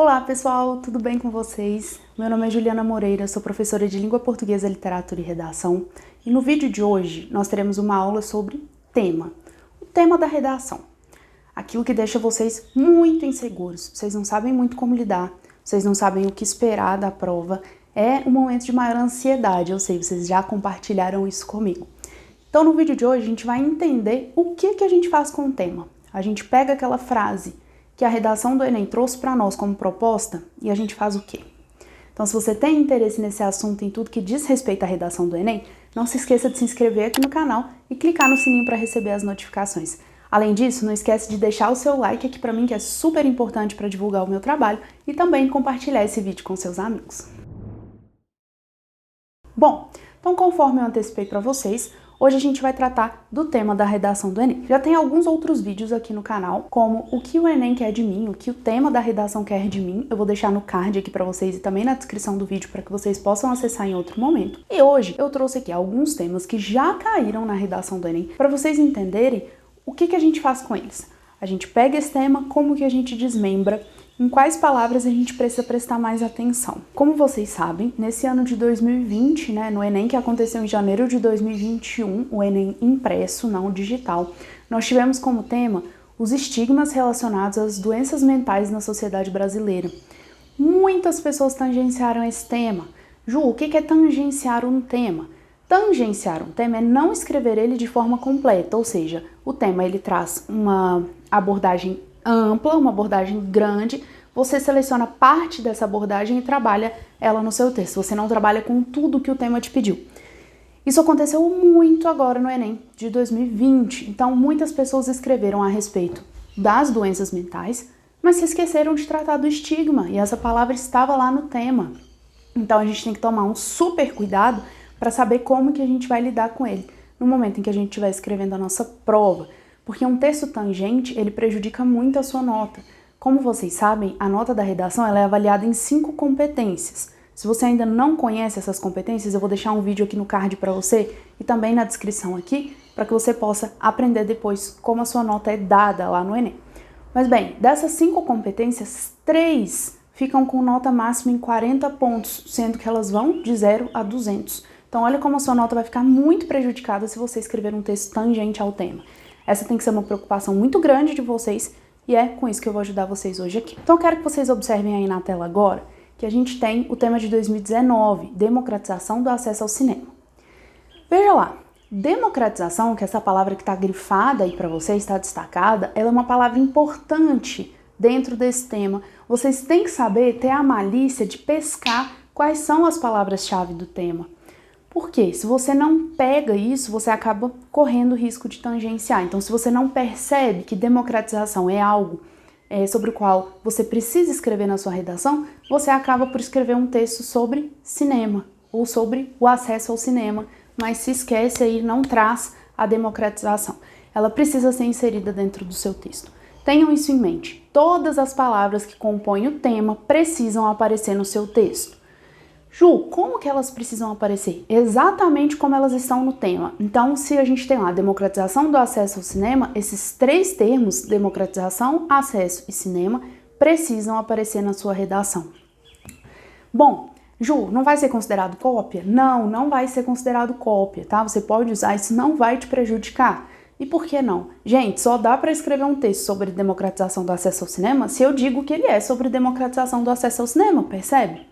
Olá pessoal, tudo bem com vocês? Meu nome é Juliana Moreira, sou professora de Língua Portuguesa, Literatura e Redação e no vídeo de hoje nós teremos uma aula sobre tema, o tema da redação. Aquilo que deixa vocês muito inseguros, vocês não sabem muito como lidar, vocês não sabem o que esperar da prova, é um momento de maior ansiedade, eu sei, vocês já compartilharam isso comigo. Então no vídeo de hoje a gente vai entender o que a gente faz com o tema. A gente pega aquela frase que a redação do Enem trouxe para nós como proposta e a gente faz o quê? Então, se você tem interesse nesse assunto, em tudo que diz respeito à redação do Enem, não se esqueça de se inscrever aqui no canal e clicar no sininho para receber as notificações. Além disso, não esquece de deixar o seu like aqui para mim, que é super importante para divulgar o meu trabalho, e também compartilhar esse vídeo com seus amigos. Bom, então conforme eu antecipei para vocês, hoje a gente vai tratar do tema da redação do Enem. Já tem alguns outros vídeos aqui no canal, como o que o Enem quer de mim, o que o tema da redação quer de mim. Eu vou deixar no card aqui para vocês e também na descrição do vídeo para que vocês possam acessar em outro momento. E hoje eu trouxe aqui alguns temas que já caíram na redação do Enem para vocês entenderem o que a gente faz com eles. A gente pega esse tema, como que a gente desmembra, em quais palavras a gente precisa prestar mais atenção. Como vocês sabem, nesse ano de 2020, no Enem que aconteceu em janeiro de 2021, o Enem impresso, não digital, nós tivemos como tema os estigmas relacionados às doenças mentais na sociedade brasileira. Muitas pessoas tangenciaram esse tema. Ju, o que é tangenciar um tema? Tangenciar um tema é não escrever ele de forma completa, ou seja, o tema ele traz uma abordagem ampla, uma abordagem grande, você seleciona parte dessa abordagem e trabalha ela no seu texto. Você não trabalha com tudo que o tema te pediu. Isso aconteceu muito agora no Enem de 2020. Então, muitas pessoas escreveram a respeito das doenças mentais, mas se esqueceram de tratar do estigma, e essa palavra estava lá no tema. Então, a gente tem que tomar um super cuidado para saber como que a gente vai lidar com ele no momento em que a gente estiver escrevendo a nossa prova. Porque um texto tangente, ele prejudica muito a sua nota. Como vocês sabem, a nota da redação ela é avaliada em 5 competências. Se você ainda não conhece essas competências, eu vou deixar um vídeo aqui no card para você e também na descrição aqui, para que você possa aprender depois como a sua nota é dada lá no Enem. Mas bem, dessas 5 competências, 3 ficam com nota máxima em 40 pontos, sendo que elas vão de 0 a 200. Então olha como a sua nota vai ficar muito prejudicada se você escrever um texto tangente ao tema. Essa tem que ser uma preocupação muito grande de vocês e é com isso que eu vou ajudar vocês hoje aqui. Então eu quero que vocês observem aí na tela agora que a gente tem o tema de 2019, democratização do acesso ao cinema. Veja lá, democratização, que é essa palavra que está grifada aí para vocês, está destacada, ela é uma palavra importante dentro desse tema. Vocês têm que saber, ter a malícia de pescar quais são as palavras-chave do tema. Porque se você não pega isso, você acaba correndo o risco de tangenciar. Então, se você não percebe que democratização é algo sobre o qual você precisa escrever na sua redação, você acaba por escrever um texto sobre cinema ou sobre o acesso ao cinema, mas se esquece aí, não traz a democratização. Ela precisa ser inserida dentro do seu texto. Tenham isso em mente. Todas as palavras que compõem o tema precisam aparecer no seu texto. Ju, como que elas precisam aparecer? Exatamente como elas estão no tema. Então, se a gente tem lá democratização do acesso ao cinema, esses 3 termos, democratização, acesso e cinema, precisam aparecer na sua redação. Bom, Ju, não vai ser considerado cópia? Não, não vai ser considerado cópia, tá? Você pode usar, isso não vai te prejudicar. E por que não? Gente, só dá para escrever um texto sobre democratização do acesso ao cinema se eu digo que ele é sobre democratização do acesso ao cinema, percebe?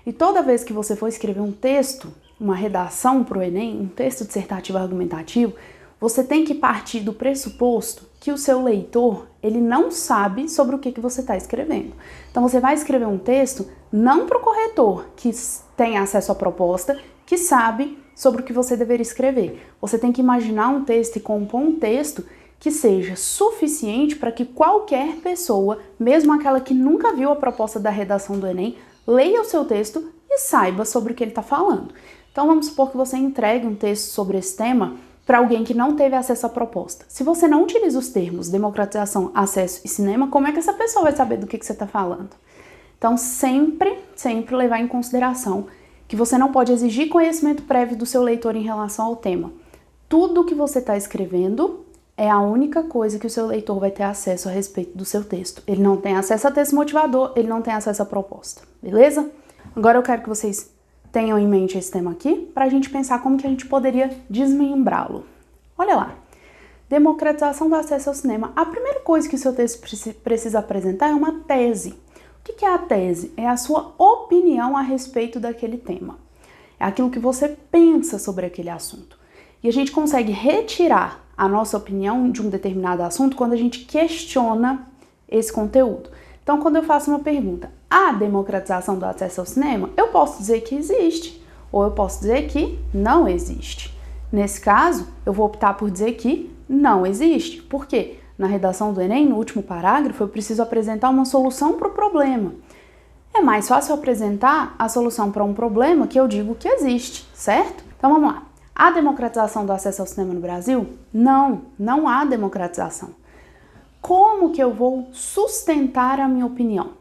E toda vez que você for escrever um texto, uma redação para o Enem, um texto dissertativo argumentativo, você tem que partir do pressuposto que o seu leitor, ele não sabe sobre o que você está escrevendo. Então você vai escrever um texto não para o corretor, que tem acesso à proposta, que sabe sobre o que você deveria escrever. Você tem que imaginar um texto e compor um texto que seja suficiente para que qualquer pessoa, mesmo aquela que nunca viu a proposta da redação do Enem, leia o seu texto e saiba sobre o que ele está falando. Então vamos supor que você entregue um texto sobre esse tema para alguém que não teve acesso à proposta. Se você não utiliza os termos democratização, acesso e cinema, como é que essa pessoa vai saber do que você está falando? Então sempre levar em consideração que você não pode exigir conhecimento prévio do seu leitor em relação ao tema. Tudo que você está escrevendo é a única coisa que o seu leitor vai ter acesso a respeito do seu texto. Ele não tem acesso a texto motivador, ele não tem acesso à proposta, beleza? Agora eu quero que vocês tenham em mente esse tema aqui, para a gente pensar como que a gente poderia desmembrá-lo. Olha lá, democratização do acesso ao cinema. A primeira coisa que o seu texto precisa apresentar é uma tese. O que é a tese? É a sua opinião a respeito daquele tema. É aquilo que você pensa sobre aquele assunto. E a gente consegue retirar a nossa opinião de um determinado assunto quando a gente questiona esse conteúdo. Então, quando eu faço uma pergunta, há democratização do acesso ao cinema? Eu posso dizer que existe, ou eu posso dizer que não existe. Nesse caso, eu vou optar por dizer que não existe. Por quê? Na redação do Enem, no último parágrafo, eu preciso apresentar uma solução para o problema. É mais fácil apresentar a solução para um problema que eu digo que existe, certo? Então, vamos lá. Há democratização do acesso ao cinema no Brasil? Não, não há democratização. Como que eu vou sustentar a minha opinião?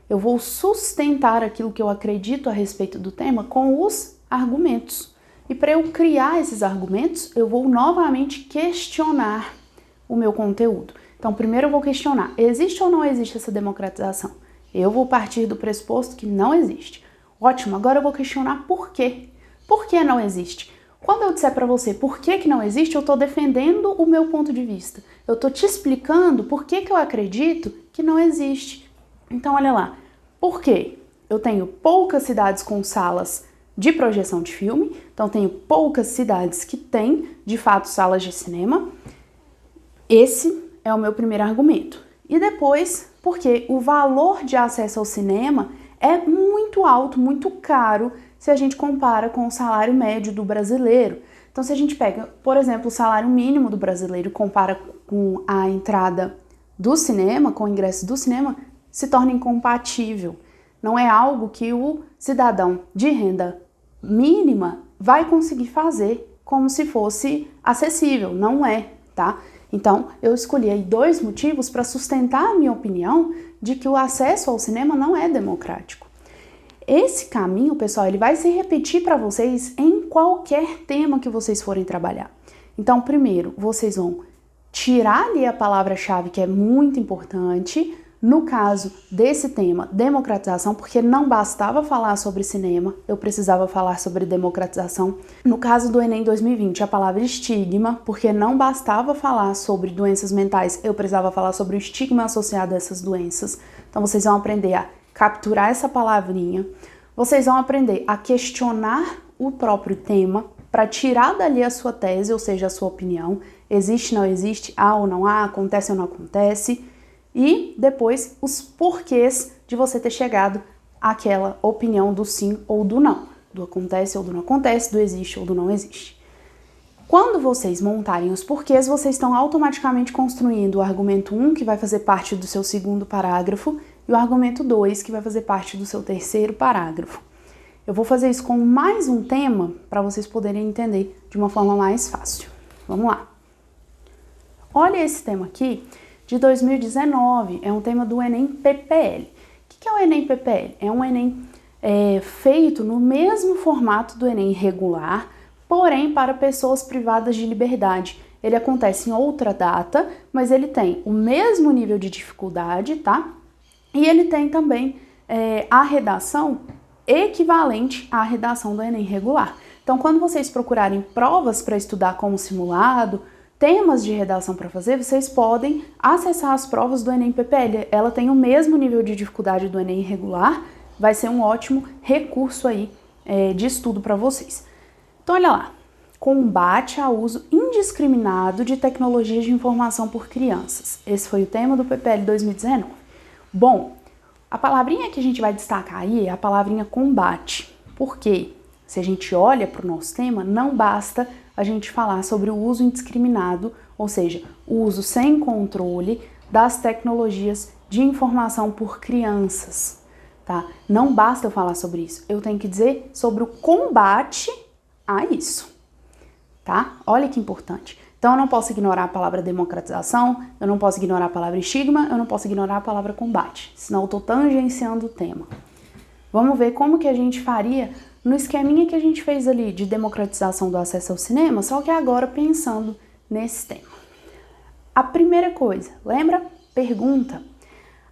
Eu vou sustentar aquilo que eu acredito a respeito do tema com os argumentos. E para eu criar esses argumentos, eu vou novamente questionar o meu conteúdo. Então, primeiro eu vou questionar, existe ou não existe essa democratização? Eu vou partir do pressuposto que não existe. Ótimo, agora eu vou questionar por quê. Por que não existe? Quando eu disser para você por que não existe, eu estou defendendo o meu ponto de vista. Eu estou te explicando por que eu acredito que não existe. Então, olha lá. Por quê? Eu tenho poucas cidades com salas de projeção de filme, então tenho poucas cidades que têm, de fato, salas de cinema. Esse é o meu primeiro argumento. E depois, porque o valor de acesso ao cinema é muito alto, muito caro, se a gente compara com o salário médio do brasileiro. Então, se a gente pega, por exemplo, o salário mínimo do brasileiro e compara com a entrada do cinema, com o ingresso do cinema, se torna incompatível. Não é algo que o cidadão de renda mínima vai conseguir fazer como se fosse acessível. Não é, tá? Então, eu escolhi aí 2 motivos para sustentar a minha opinião de que o acesso ao cinema não é democrático. Esse caminho, pessoal, ele vai se repetir para vocês em qualquer tema que vocês forem trabalhar. Então, primeiro, vocês vão tirar ali a palavra-chave que é muito importante, no caso desse tema, democratização, porque não bastava falar sobre cinema, eu precisava falar sobre democratização. No caso do Enem 2020, a palavra estigma, porque não bastava falar sobre doenças mentais, eu precisava falar sobre o estigma associado a essas doenças. Então, vocês vão aprender a capturar essa palavrinha, vocês vão aprender a questionar o próprio tema para tirar dali a sua tese, ou seja, a sua opinião, existe, não existe, há ou não há, acontece ou não acontece, e depois os porquês de você ter chegado àquela opinião do sim ou do não, do acontece ou do não acontece, do existe ou do não existe. Quando vocês montarem os porquês, vocês estão automaticamente construindo o argumento 1, que vai fazer parte do seu segundo parágrafo, e o argumento 2, que vai fazer parte do seu terceiro parágrafo. Eu vou fazer isso com mais um tema para vocês poderem entender de uma forma mais fácil. Vamos lá. Olha esse tema aqui de 2019, é um tema do Enem PPL. O que é o Enem PPL? É um Enem feito no mesmo formato do Enem regular, porém para pessoas privadas de liberdade. Ele acontece em outra data, mas ele tem o mesmo nível de dificuldade, tá? E ele tem também a redação equivalente à redação do Enem regular. Então, quando vocês procurarem provas para estudar como simulado, temas de redação para fazer, vocês podem acessar as provas do Enem PPL. Ela tem o mesmo nível de dificuldade do Enem regular, vai ser um ótimo recurso aí de estudo para vocês. Então, olha lá. Combate ao uso indiscriminado de tecnologias de informação por crianças. Esse foi o tema do PPL 2019. Bom, a palavrinha que a gente vai destacar aí é a palavrinha combate. Por quê? Se a gente olha para o nosso tema, não basta a gente falar sobre o uso indiscriminado, ou seja, o uso sem controle das tecnologias de informação por crianças, tá? Não basta eu falar sobre isso, eu tenho que dizer sobre o combate a isso, tá? Olha que importante. Então, eu não posso ignorar a palavra democratização, eu não posso ignorar a palavra estigma, eu não posso ignorar a palavra combate, senão eu estou tangenciando o tema. Vamos ver como que a gente faria no esqueminha que a gente fez ali de democratização do acesso ao cinema, só que agora pensando nesse tema. A primeira coisa, lembra? Pergunta.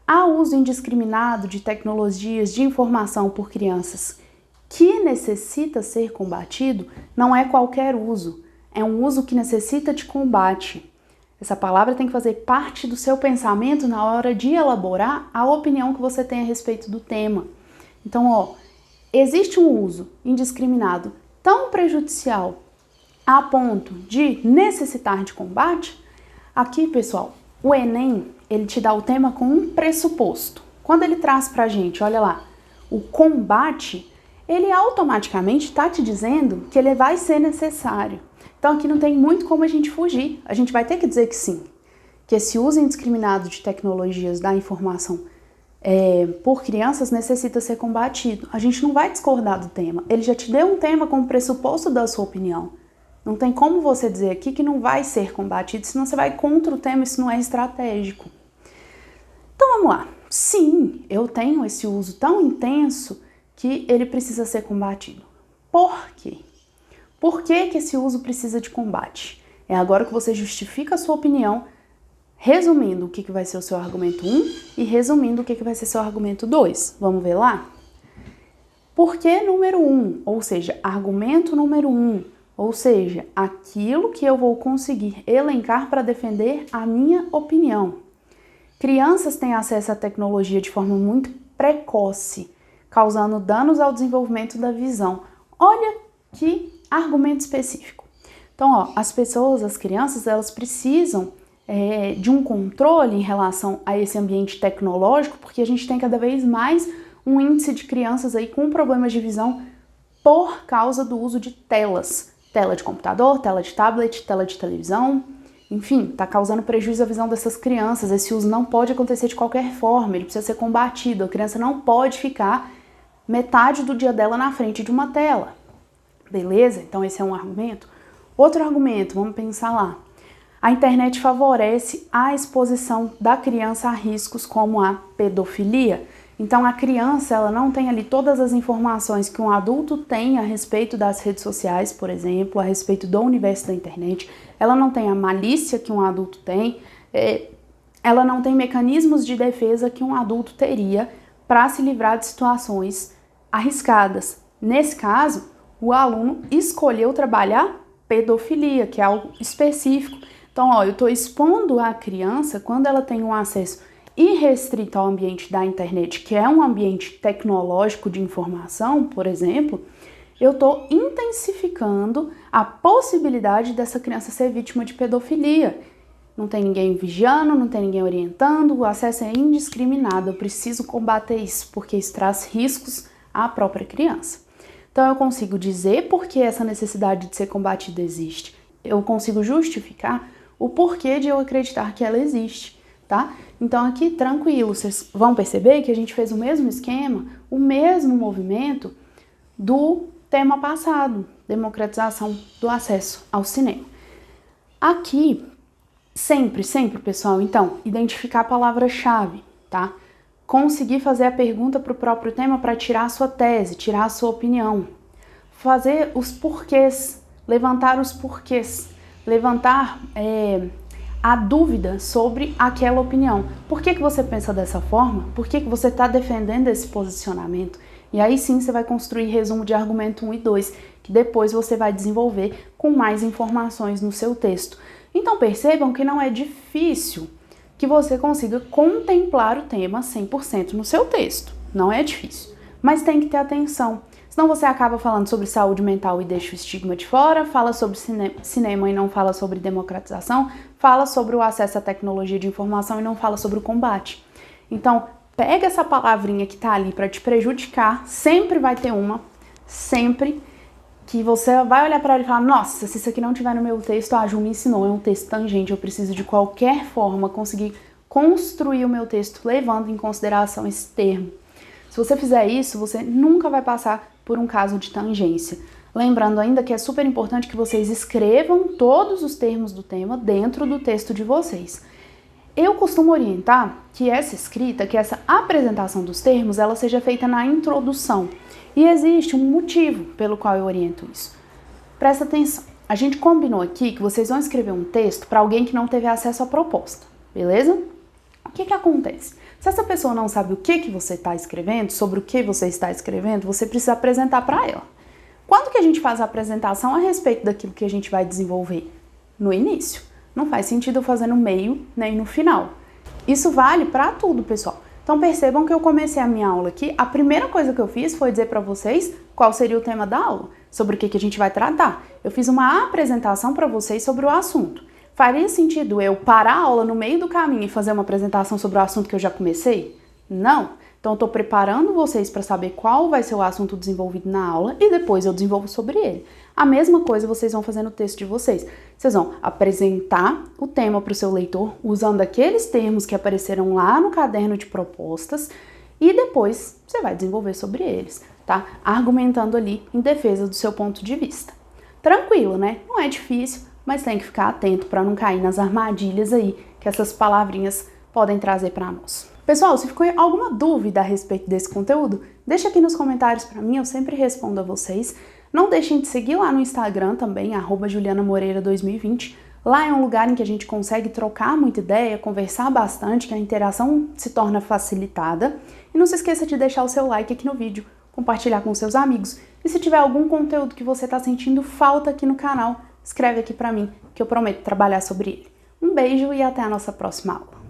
Há uso indiscriminado de tecnologias de informação por crianças que necessita ser combatido? Não é qualquer uso, é um uso que necessita de combate. Essa palavra tem que fazer parte do seu pensamento na hora de elaborar a opinião que você tem a respeito do tema. Então, existe um uso indiscriminado tão prejudicial a ponto de necessitar de combate? Aqui, pessoal, o Enem, ele te dá o tema com um pressuposto. Quando ele traz pra gente, olha lá, o combate, ele automaticamente está te dizendo que ele vai ser necessário. Então aqui não tem muito como a gente fugir. A gente vai ter que dizer que sim, que esse uso indiscriminado de tecnologias da informação por crianças necessita ser combatido. A gente não vai discordar do tema. Ele já te deu um tema como pressuposto da sua opinião. Não tem como você dizer aqui que não vai ser combatido, senão você vai contra o tema, isso não é estratégico. Então vamos lá. Sim, eu tenho esse uso tão intenso que ele precisa ser combatido. Por quê? Por que esse uso precisa de combate? É agora que você justifica a sua opinião, resumindo o que vai ser o seu argumento 1 e resumindo o que vai ser seu argumento 2. Vamos ver lá? Porquê número 1, ou seja, argumento número 1, ou seja, aquilo que eu vou conseguir elencar para defender a minha opinião. Crianças têm acesso à tecnologia de forma muito precoce, causando danos ao desenvolvimento da visão. Olha que argumento específico. Então, as pessoas, as crianças, elas precisam de um controle em relação a esse ambiente tecnológico, porque a gente tem cada vez mais um índice de crianças aí com problemas de visão por causa do uso de telas. Tela de computador, tela de tablet, tela de televisão, enfim, está causando prejuízo à visão dessas crianças. Esse uso não pode acontecer de qualquer forma, ele precisa ser combatido. A criança não pode ficar metade do dia dela na frente de uma tela. Beleza? Então esse é um argumento. Outro argumento, vamos pensar lá. A internet favorece a exposição da criança a riscos como a pedofilia. Então a criança, ela não tem ali todas as informações que um adulto tem a respeito das redes sociais, por exemplo, a respeito do universo da internet. Ela não tem a malícia que um adulto tem, ela não tem mecanismos de defesa que um adulto teria para se livrar de situações arriscadas. Nesse caso, o aluno escolheu trabalhar pedofilia, que é algo específico. Então, eu estou expondo a criança, quando ela tem um acesso irrestrito ao ambiente da internet, que é um ambiente tecnológico de informação, por exemplo, eu estou intensificando a possibilidade dessa criança ser vítima de pedofilia. Não tem ninguém vigiando, não tem ninguém orientando, o acesso é indiscriminado. Eu preciso combater isso, porque isso traz riscos à própria criança. Então eu consigo dizer por que essa necessidade de ser combatida existe. Eu consigo justificar o porquê de eu acreditar que ela existe, tá? Então aqui, tranquilo, vocês vão perceber que a gente fez o mesmo esquema, o mesmo movimento do tema passado, democratização do acesso ao cinema. Aqui, sempre, pessoal, então, identificar a palavra-chave, tá? Conseguir fazer a pergunta para o próprio tema para tirar a sua tese, tirar a sua opinião. Fazer os porquês, levantar os porquês, levantar a dúvida sobre aquela opinião. Por que você pensa dessa forma? Por que você está defendendo esse posicionamento? E aí sim você vai construir resumo de argumento 1 e 2, que depois você vai desenvolver com mais informações no seu texto. Então percebam que não é difícil que você consiga contemplar o tema 100% no seu texto. Não é difícil, mas tem que ter atenção. Senão você acaba falando sobre saúde mental e deixa o estigma de fora, fala sobre cinema e não fala sobre democratização, fala sobre o acesso à tecnologia de informação e não fala sobre o combate. Então, pega essa palavrinha que tá ali para te prejudicar, sempre vai ter uma, sempre, que você vai olhar para ela e falar, nossa, se isso aqui não tiver no meu texto, a Ju me ensinou, é um texto tangente, eu preciso de qualquer forma conseguir construir o meu texto levando em consideração esse termo. Se você fizer isso, você nunca vai passar por um caso de tangência. Lembrando ainda que é super importante que vocês escrevam todos os termos do tema dentro do texto de vocês. Eu costumo orientar que essa escrita, que essa apresentação dos termos, ela seja feita na introdução. E existe um motivo pelo qual eu oriento isso. Presta atenção. a gente combinou aqui que vocês vão escrever um texto para alguém que não teve acesso à proposta, beleza? O que acontece? Se essa pessoa não sabe o que você está escrevendo, sobre o que você está escrevendo, você precisa apresentar para ela. Quando que a gente faz a apresentação a respeito daquilo que a gente vai desenvolver? No início. Não faz sentido eu fazer no meio nem no final. Isso vale para tudo, pessoal. Então percebam que eu comecei a minha aula aqui, a primeira coisa que eu fiz foi dizer para vocês qual seria o tema da aula, sobre o que a gente vai tratar. Eu fiz uma apresentação para vocês sobre o assunto. Faria sentido eu parar a aula no meio do caminho e fazer uma apresentação sobre o assunto que eu já comecei? Não. Então eu estou preparando vocês para saber qual vai ser o assunto desenvolvido na aula e depois eu desenvolvo sobre ele. A mesma coisa vocês vão fazer no texto de vocês. Vocês vão apresentar o tema para o seu leitor usando aqueles termos que apareceram lá no caderno de propostas e depois você vai desenvolver sobre eles, tá? Argumentando ali em defesa do seu ponto de vista. Tranquilo, né? Não é difícil, mas tem que ficar atento para não cair nas armadilhas aí que essas palavrinhas podem trazer para nós. Pessoal, se ficou alguma dúvida a respeito desse conteúdo, deixa aqui nos comentários para mim, eu sempre respondo a vocês. Não deixem de seguir lá no Instagram também, @julianamoreira2020. Lá é um lugar em que a gente consegue trocar muita ideia, conversar bastante, que a interação se torna facilitada. E não se esqueça de deixar o seu like aqui no vídeo, compartilhar com seus amigos. E se tiver algum conteúdo que você está sentindo falta aqui no canal, escreve aqui para mim, que eu prometo trabalhar sobre ele. Um beijo e até a nossa próxima aula.